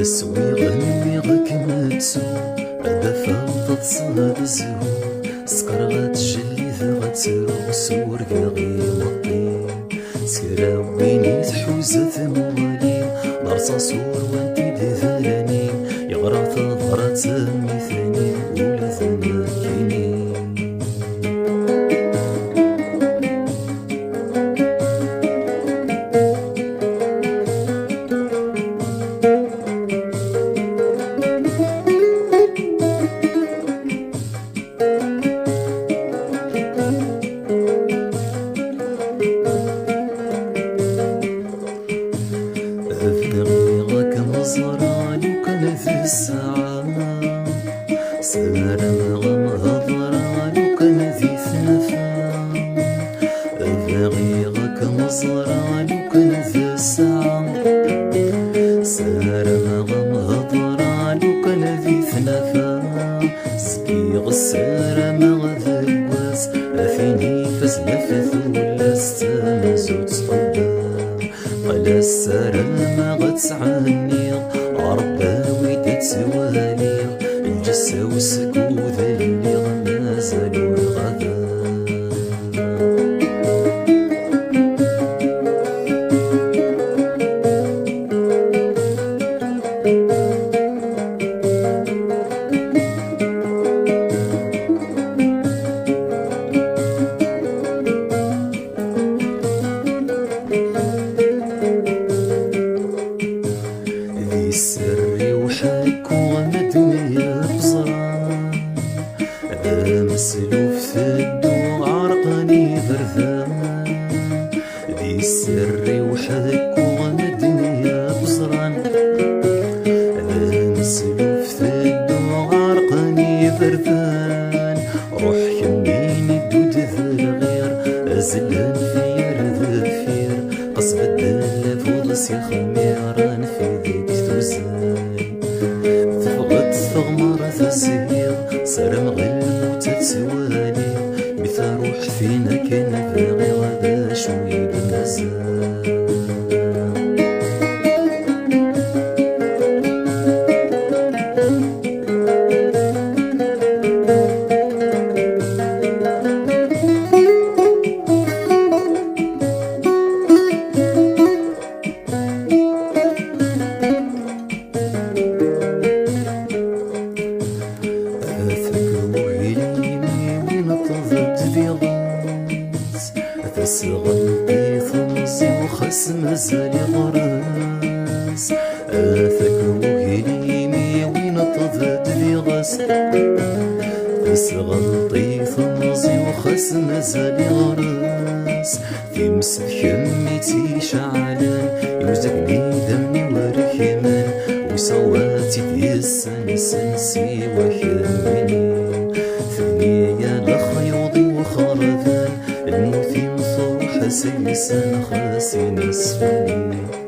سوي غني غك متسو أدفع تتصاد الزهو سكر غتجلي ذا غترو سور قاغي وطي سيرا ويني تحوزة ثموالي نرصا صور وانتي دذلاني يغرى تظهرة سمي ثاني ولا ثنا كيني زراني وكان في الساعة سارم غمهضراني وكان ذي ثنفا باغي غاك مزراني وكان ذي الساعة سارم غمهضراني وكان ذي ثنفا زكي غسارة ما غذواس أفيني فزلفث ولا ستامزو تصحبا قال السارة ما غتسعني عرباوي تتسوالي الجسا والسكوذ اللي غمازالو الغدا سري وحك ومدنيا بزران مسلوف ثدو عرقاني برذان ذي سري وحك ومدنيا بزران مسلوف ثدو عرقاني برذان روح يميني دود ذا الغير أزلان فير ذا فير قصب الدالة فوضس يا خميران في ذيك تبغت ثغمر تسير سرم غلو تتسوالي مثل روح فينا كان باغي غدا شوي بالنزال غلطي ثمزي وخس مازالي غراس آثك وهيليمي وين طفت لي غاس غلطي ثمزي وخس مازالي غراس في مسك يميتي شعلان يوزقني دمي ورحمان وصواتي ديسان سنسي وحمني ثنيا لخيوضي وخرفان الموت سيسان خاسي نسفني